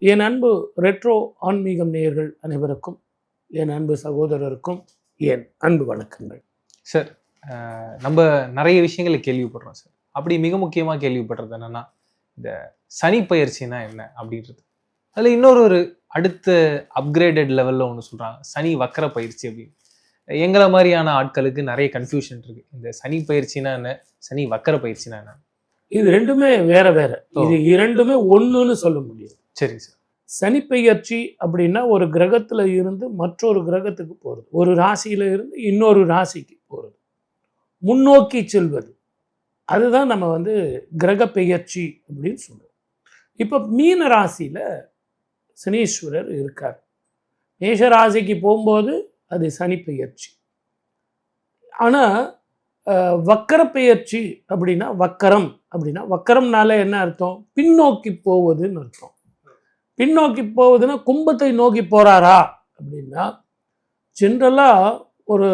என் அன்பு ரெட்ரோ ஆன்மீகம் நேயர்கள் அனைவருக்கும், என் அன்பு சகோதரருக்கும் என் அன்பு வணக்கங்கள். சார், நம்ம நிறைய விஷயங்களை கேள்விப்படுறோம் சார். அப்படி மிக முக்கியமாக கேள்விப்படுறது என்னன்னா, இந்த சனி பயிற்சினா என்ன அப்படின்றது. அதில் இன்னொரு அடுத்த அப்கிரேடட் லெவலில் ஒன்று சொல்கிறாங்க, சனி வக்கர பயிற்சி அப்படின்னு. எங்களை மாதிரியான ஆட்களுக்கு நிறைய கன்ஃபியூஷன் இருக்கு. இந்த சனி பயிற்சினா என்ன, சனி வக்கர பயிற்சினா என்ன? இது ரெண்டுமே வேற வேற. இது இரண்டுமே ஒன்றுன்னு சொல்ல முடியாது. சரி சார். சனி பெயர்ச்சி அப்படின்னா ஒரு கிரகத்துல இருந்து மற்றொரு கிரகத்துக்கு போகிறது, ஒரு ராசியில இருந்து இன்னொரு ராசிக்கு போகிறது, முன்னோக்கி செல்வது. அதுதான் நம்ம கிரக பெயர்ச்சி அப்படின்னு சொல்றோம். இப்போ மீன ராசியில சனீஸ்வரர் இருக்கார். மேஷ ராசிக்கு போகும்போது அது சனி பெயர்ச்சி. ஆனால் வக்கர பெயர்ச்சி அப்படின்னா, வக்கரம்னால என்ன அர்த்தம்? பின்னோக்கி போவதுன்னு அர்த்தம். பின்னோக்கி போவதுன்னா கும்பத்தை நோக்கி போறாரா அப்படின்னா, ஜென்ரலாக ஒரு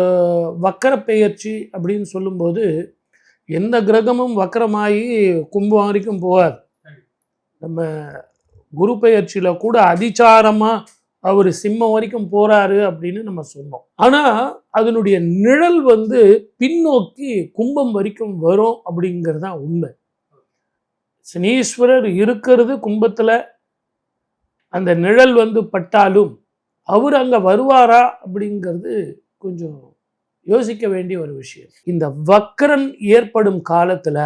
வக்கர பெயர்ச்சி அப்படின்னு சொல்லும்போது எந்த கிரகமும் வக்கரமாகி கும்பம் வரைக்கும் போவார். நம்ம குரு பெயர்ச்சியில் கூட அதிசாரமாக அவர் சிம்மம் வரைக்கும் போறாரு அப்படின்னு நம்ம சொன்னோம். ஆனால் அதனுடைய நிழல் பின்னோக்கி கும்பம் வரைக்கும் வரும் அப்படிங்கிறது தான் உண்மை. சனீஸ்வரர் இருக்கிறது கும்பத்தில், அந்த நிழல் பட்டாலும் அவர் அங்கே வருவாரா அப்படிங்கிறது கொஞ்சம் யோசிக்க வேண்டிய ஒரு விஷயம். இந்த வக்கரன் ஏற்படும் காலத்தில்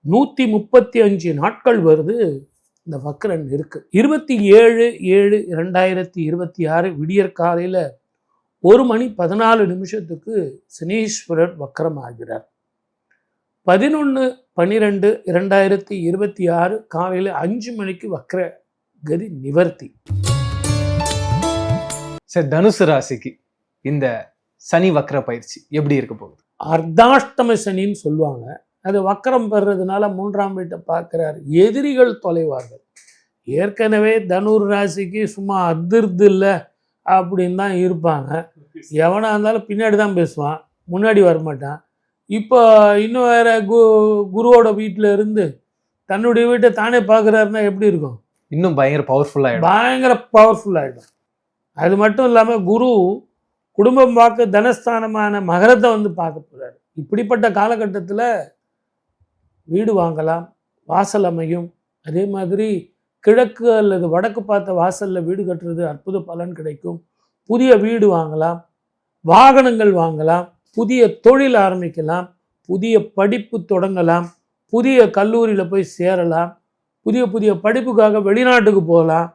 135 நாட்கள் வருது. இந்த வக்கரன் இருக்கு. 27/7/2026 விடியற் காலையில் 1:14 சனீஸ்வரர் வக்கரம் ஆகிறார். 11/12/2026 காலையில் 5 வக்கர கதி நிவர்த்தி. சார், தனுசு ராசிக்கு இந்த சனி வக்கர பயிற்சி எப்படி இருக்க போகுது? அர்த்தாஷ்டம சனின்னு சொல்லுவாங்க. அது வக்கரம் பெறதுனால 3ஆம் வீட்டை பார்க்கிறார். எதிரிகள் தொலைவார்கள். ஏற்கனவே தனுர் ராசிக்கு சும்மா அதிர்து இல்லை அப்படின்னு தான் இருப்பாங்க. எவனாக இருந்தாலும் பின்னாடி தான் பேசுவான், முன்னாடி வரமாட்டான். இப்போ இன்னும் வேற குருவோட வீட்டில் இருந்து தன்னுடைய வீட்டை தானே பார்க்குறாருன்னா எப்படி இருக்கும்? இன்னும் பயங்கர பவர்ஃபுல்லாகிடும். அது மட்டும் இல்லாமல் குரு குடும்பம் பார்க்க தனஸ்தானமான மகரத்தை பார்க்க போகிறார். இப்படிப்பட்ட காலகட்டத்தில் வீடு வாங்கலாம், வாசல் அமையும். அதே மாதிரி கிழக்கு அல்லது வடக்கு பார்த்த வாசலில் வீடு கட்டுறது அற்புத பலன் கிடைக்கும். புதிய வீடு வாங்கலாம், வாகனங்கள் வாங்கலாம், புதிய தொழில் ஆரம்பிக்கலாம், புதிய படிப்பு தொடங்கலாம், புதிய கல்லூரியில் போய் சேரலாம், புதிய படிப்புக்காக வெளிநாட்டுக்கு போகலாம்.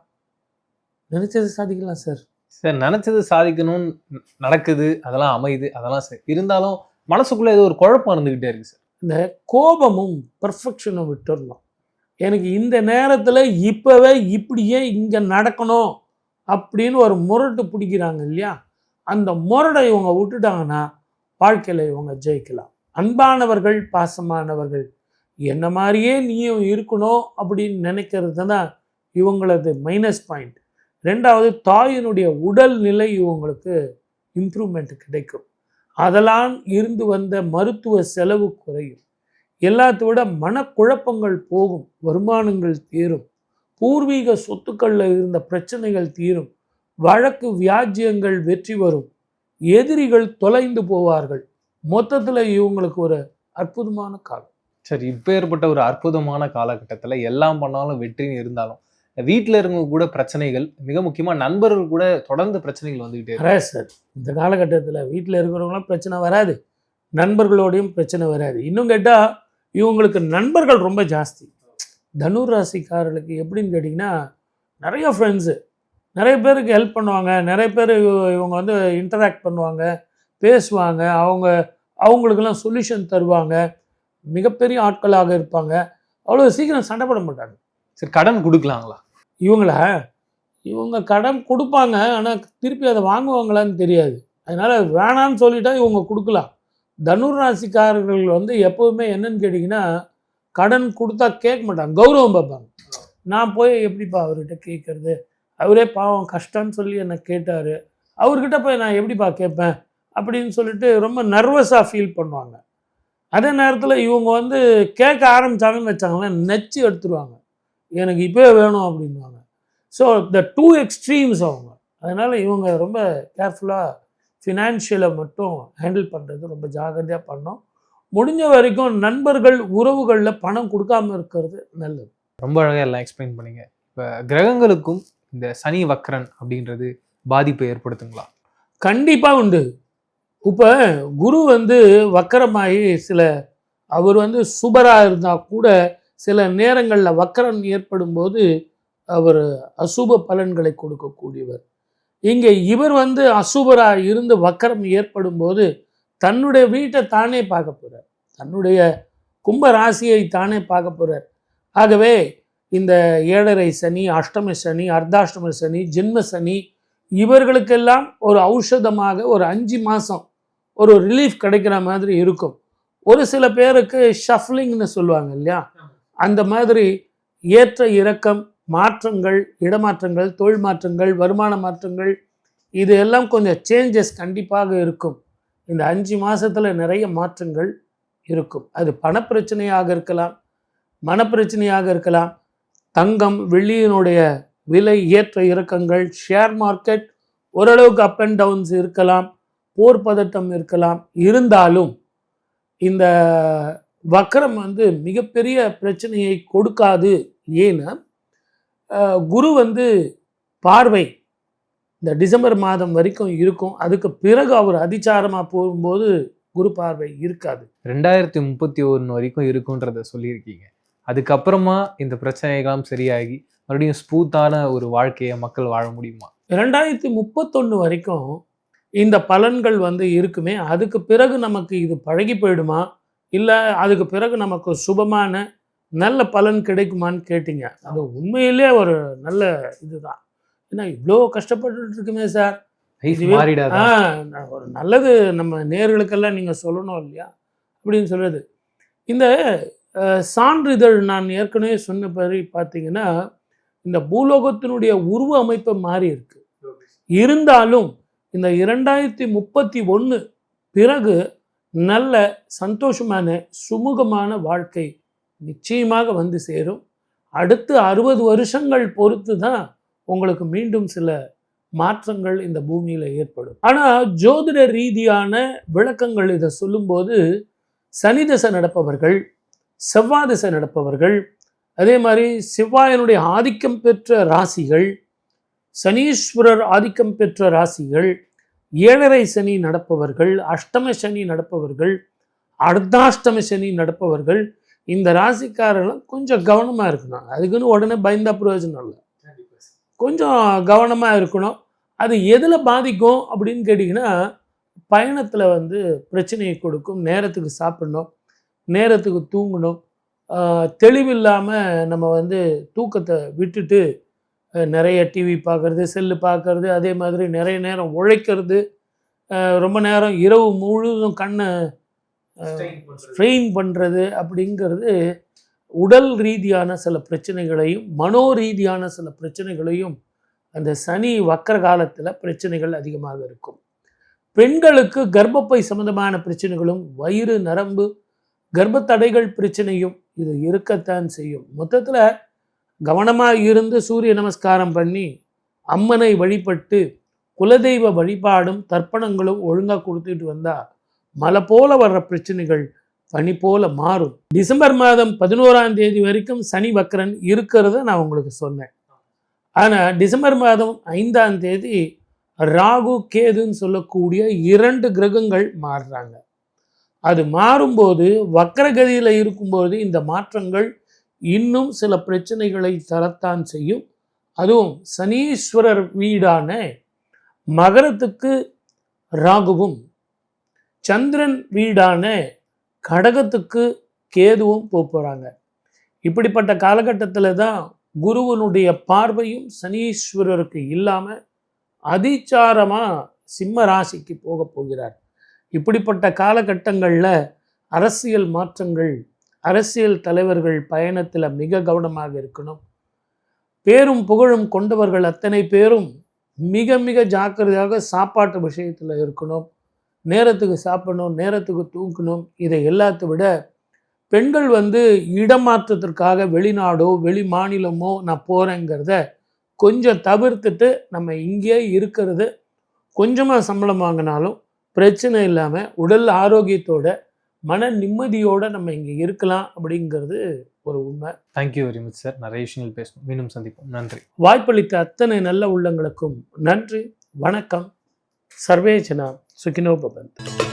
நினைச்சது சாதிக்கலாம் சார். நினைச்சது சாதிக்கணும்னு நடக்குது, அதெல்லாம் அமையுது, அதெல்லாம் சரி. இருந்தாலும் மனசுக்குள்ள ஏதோ ஒரு குழப்பம் இருந்துகிட்டே இருக்கு சார். இந்த கோபமும் பர்ஃபெக்ஷனை விட்டுடணும். எனக்கு இந்த நேரத்தில் இப்போவே இப்படியே இங்கே நடக்கணும் அப்படின்னு ஒரு முரட்டு பிடிக்கிறாங்க இல்லையா, அந்த முரடை இவங்க விட்டுட்டாங்கன்னா வாழ்க்கையில் இவங்க ஜெயிக்கலாம். அன்பானவர்கள், பாசமானவர்கள், என்ன மாதிரியே நீயும் இருக்கணும் அப்படின்னு நினைக்கிறது தான் இவங்களது மைனஸ் பாயிண்ட். 2வது, தாயினுடைய உடல் நிலை இவங்களுக்கு இம்ப்ரூவ்மெண்ட் கிடைக்கும். அதெல்லாம் இருந்து வந்த மருத்துவ செலவு குறையும். எல்லாத்த விட மனக்குழப்பங்கள் போகும், வருமானங்கள் தீரும், பூர்வீக சொத்துக்களில் இருந்த பிரச்சனைகள் தீரும், வழக்கு வியாஜ்யங்கள் வெற்றி வரும், எதிரிகள் தொலைந்து போவார்கள். மொத்தத்தில் இவங்களுக்கு ஒரு அற்புதமான காலம். சரி, இப்போ ஏற்பட்ட ஒரு அற்புதமான காலகட்டத்தில் எல்லாம் பண்ணாலும் வெற்றின்னு இருந்தாலும் வீட்டில் இருக்க கூட பிரச்சனைகள், மிக முக்கியமாக நண்பர்கள் கூட தொடர்ந்து பிரச்சனைகள் வந்துக்கிட்டே வராது சார். இந்த காலகட்டத்தில் வீட்டில் இருக்கிறவங்களாம் பிரச்சனை வராது, நண்பர்களோடையும் பிரச்சனை வராது. இன்னும் கேட்டால் இவங்களுக்கு நண்பர்கள் ரொம்ப ஜாஸ்தி. தனுர் ராசிக்காரர்களுக்கு எப்படின்னு கேட்டிங்கன்னா, நிறைய ஃப்ரெண்ட்ஸு, நிறைய பேருக்கு ஹெல்ப் பண்ணுவாங்க, நிறைய பேர் இவங்க இன்டராக்ட் பண்ணுவாங்க, பேசுவாங்க, அவங்களுக்கெல்லாம் சொல்யூஷன் தருவாங்க, மிகப்பெரிய ஆட்களாக இருப்பாங்க. அவ்வளோ சீக்கிரம் சண்டை போட மாட்டாங்க. சரி, கடன் கொடுக்கலாங்களா? இவங்க கடன் கொடுப்பாங்க, ஆனால் திருப்பி அதை வாங்குவாங்களான்னு தெரியாது. அதனால் வேணான்னு சொல்லிட்டா இவங்க கொடுக்கலாம். தனுர் ராசிக்காரர்கள் எப்போவுமே என்னன்னு கேட்டிங்கன்னா, கடன் கொடுத்தா கேட்க மாட்டாங்க, கௌரவம் பார்ப்பாங்க. நான் போய் எப்படிப்பா அவர்கிட்ட கேட்குறது, அவரே பாவம் கஷ்டம்னு சொல்லி என்னை கேட்டார், அவர்கிட்ட போய் நான் எப்படிப்பா கேட்பேன் அப்படின்னு சொல்லிட்டு ரொம்ப நர்வஸாக ஃபீல் பண்ணுவாங்க. அதே நேரத்தில் இவங்க கேட்க ஆரம்பித்தாங்கன்னு வச்சாங்களேன், நச்சு எடுத்துருவாங்க, எனக்கு இப்போவே வேணும் அப்படின்வாங்க. ஸோ த டூ எக்ஸ்ட்ரீம்ஸ் அவங்க. அதனால் இவங்க ரொம்ப கேர்ஃபுல்லாக ஃபினான்ஷியலை மட்டும் ஹேண்டில் பண்ணுறது ரொம்ப ஜாகிரதையாக பண்ணோம். முடிஞ்ச வரைக்கும் நண்பர்கள் உறவுகளில் பணம் கொடுக்காமல் இருக்கிறது நல்லது. ரொம்ப அழகாக எல்லாம் எக்ஸ்பிளைன் பண்ணீங்க. இப்போ கிரகங்களுக்கும் இந்த சனி வக்ரன் அப்படின்றது பாதிப்பை ஏற்படுத்துங்களா? கண்டிப்பாக உண்டு. இப்போ குரு வந்து வக்கரமாகி அவர் வந்து சுபராக இருந்தால் கூட சில நேரங்களில் வக்கரம் ஏற்படும் போது அவர் அசுப பலன்களை கொடுக்கக்கூடியவர். இங்கே இவர் வந்து அசுபராக இருந்து வக்கரம் ஏற்படும் போது தன்னுடைய வீட்டை தானே பார்க்க போகிறார், தன்னுடைய கும்ப ராசியை தானே பார்க்க போகிறார். ஆகவே இந்த 7.5 சனி, அஷ்டம சனி, அர்த்தாஷ்டம சனி, ஜென்ம சனி இவர்களுக்கெல்லாம் ஒரு ஔஷதமாக ஒரு 5 மாதம் ஒரு ரிலீஃப் கிடைக்கிற மாதிரி இருக்கும். ஒரு சில பேருக்கு ஷஃப்லிங்னு சொல்லுவாங்க இல்லையா, அந்த மாதிரி ஏற்ற இறக்கம், மாற்றங்கள், இடமாற்றங்கள், தொழில் மாற்றங்கள், வருமான மாற்றங்கள், இது எல்லாம் கொஞ்சம் சேஞ்சஸ் கண்டிப்பாக இருக்கும். இந்த 5 மாதத்தில் நிறைய மாற்றங்கள் இருக்கும். அது பணப்பிரச்சனையாக இருக்கலாம், மனப்பிரச்சனையாக இருக்கலாம், தங்கம் வெள்ளியினுடைய விலை ஏற்ற இறக்கங்கள், ஷேர் மார்க்கெட் ஓரளவுக்கு அப் அண்ட் டவுன்ஸ் இருக்கலாம், போர் பதட்டம் இருக்கலாம். இருந்தாலும் இந்த வக்கரம் வந்து மிகப்பெரிய பிரச்சனையை கொடுக்காது. ஏன்னா குரு வந்து பார்வை இந்த டிசம்பர் மாதம் வரைக்கும் இருக்கும். அதுக்கு பிறகு அவர் அதிச்சாரமாக போகும்போது குரு பார்வை இருக்காது. 2031 வரைக்கும் இருக்குன்றத சொல்லியிருக்கீங்க. அதுக்கப்புறமா இந்த பிரச்சனைகளாம் சரியாகி மறுபடியும் ஸ்மூத்தான ஒரு வாழ்க்கையை மக்கள் வாழ முடியுமா? 2031 வரைக்கும் இந்த பலன்கள் வந்து இருக்குமே. அதுக்கு பிறகு நமக்கு இது பழகி போயிடுமா, இல்லை அதுக்கு பிறகு நமக்கு சுபமான நல்ல பலன் கிடைக்குமான்னு கேட்டிங்க. அது உண்மையிலே ஒரு நல்ல இதுதான். ஏன்னா இவ்வளோ கஷ்டப்பட்டு இருக்குமே சார், ஒரு நல்லது நம்ம நேர்களுக்கெல்லாம் நீங்கள் சொல்லணும் இல்லையா அப்படின்னு சொல்கிறது. இந்த சான்றிதழ் நான் ஏற்கனவே சொன்ன படி பார்த்தீங்கன்னா இந்த பூலோகத்தினுடைய உருவ அமைப்பு மாறி இருக்கு. இருந்தாலும் இந்த 2031 பிறகு நல்ல சந்தோஷமான சுமூகமான வாழ்க்கை நிச்சயமாக வந்து சேரும். அடுத்து 60 வருஷங்கள் பொறுத்து தான் உங்களுக்கு மீண்டும் சில மாற்றங்கள் இந்த பூமியில் ஏற்படும். ஆனால் ஜோதிட ரீதியான விளக்கங்கள் இதை சொல்லும்போது சனி தசை நடப்பவர்கள், செவ்வாய் தசை நடப்பவர்கள், அதே மாதிரி செவ்வாயினுடைய ஆதிக்கம் பெற்ற ராசிகள், சனீஸ்வரர் ஆதிக்கம் பெற்ற ராசிகள், 7.5 சனி நடப்பவர்கள், அஷ்டம சனி நடப்பவர்கள், அர்த்தாஷ்டம சனி நடப்பவர்கள், இந்த ராசிக்காரர்களும் கொஞ்சம் கவனமாக இருக்கணும். அதுக்குன்னு உடனே பயந்தா பிரயோஜனம் இல்லை, கொஞ்சம் கவனமாக இருக்கணும். அது எதில் பாதிக்கும் அப்படின்னு கேட்டிங்கன்னா பயணத்தில் வந்து பிரச்சனையை கொடுக்கும். நேரத்துக்கு சாப்பிடணும், நேரத்துக்கு தூங்கணும், தெளிவில்லாமல் நம்ம வந்து தூக்கத்தை விட்டுட்டு நிறைய டிவி பார்க்குறது, செல்லு பார்க்குறது, அதே மாதிரி நிறைய நேரம் உழைக்கிறது, ரொம்ப நேரம் இரவு முழுதும் கண்ணை ஸ்ட்ரெயின் பண்ணுறது அப்படிங்கிறது உடல் ரீதியான சில பிரச்சனைகளையும் மனோ ரீதியான சில பிரச்சனைகளையும் அந்த சனி வக்கர காலத்தில் பிரச்சனைகள் அதிகமாக இருக்கும். பெண்களுக்கு கர்ப்பப்பை சம்பந்தமான பிரச்சனைகளும் வயிறு நரம்பு கர்ப்பத்தடைகள் பிரச்சனையும் இது இருக்கத்தான் செய்யும். மொத்தத்தில் கவனமாக இருந்து சூரிய நமஸ்காரம் பண்ணி அம்மனை வழிபட்டு குலதெய்வ வழிபாடும் தர்ப்பணங்களும் ஒழுங்காக கொடுத்துட்டு வந்தால் மழை போல வர்ற பிரச்சனைகள் பனி போல மாறும். டிசம்பர் மாதம் 11ஆம் தேதி வரைக்கும் சனி வக்கரன் இருக்கிறத நான் உங்களுக்கு சொன்னேன். ஆனால் டிசம்பர் மாதம் 5ஆம் தேதி ராகு கேதுன்னு சொல்லக்கூடிய 2 கிரகங்கள் மாறுறாங்க. அது மாறும்போது வக்கரகதியில் இருக்கும்போது இந்த மாற்றங்கள் இன்னும் சில பிரச்சனைகளை தரத்தான் செய்யும். அதுவும் சனீஸ்வரர் வீடான மகரத்துக்கு ராகுவும், சந்திரன் வீடான கடகத்துக்கு கேதுவும் போகிறாங்க. இப்படிப்பட்ட காலகட்டத்தில் தான் குருவனுடைய பார்வையும் சனீஸ்வரருக்கு இல்லாமல் அதிச்சாரமாக சிம்ம ராசிக்கு போக போகிறார். இப்படிப்பட்ட காலகட்டங்களில் அரசியல் மாற்றங்கள், அரசியல் தலைவர்கள் பயணத்தில் மிக கவனமாக இருக்கணும். பேரும் புகழும் கொண்டவர்கள் அத்தனை பேரும் மிக மிக ஜாக்கிரதையாக சாப்பாட்டு விஷயத்தில் இருக்கணும். நேரத்துக்கு சாப்பிடணும், நேரத்துக்கு தூங்கணும். இதை எல்லாத்தை விட பெண்கள் வந்து இடமாற்றத்திற்காக வெளிநாடோ வெளி மாநிலமோ நான் போகிறேங்கிறத கொஞ்சம் தவிர்த்துட்டு நம்ம இங்கேயே இருக்கிறது, கொஞ்சமாக சம்பளம் வாங்கினாலும் பிரச்சனை இல்லாமல் உடல் ஆரோக்கியத்தோட மன நிம்மதியோட நம்ம இங்கே இருக்கலாம் அப்படிங்கிறது ஒரு உண்மை. Thank you very much sir. நிறைய விஷயங்கள் பேசணும். மீண்டும் சந்திப்போம். நன்றி. வாய்ப்பளித்த அத்தனை நல்ல உள்ளங்களுக்கும் நன்றி. வணக்கம். சர்வே ஜனா சுகினோ பவந்து.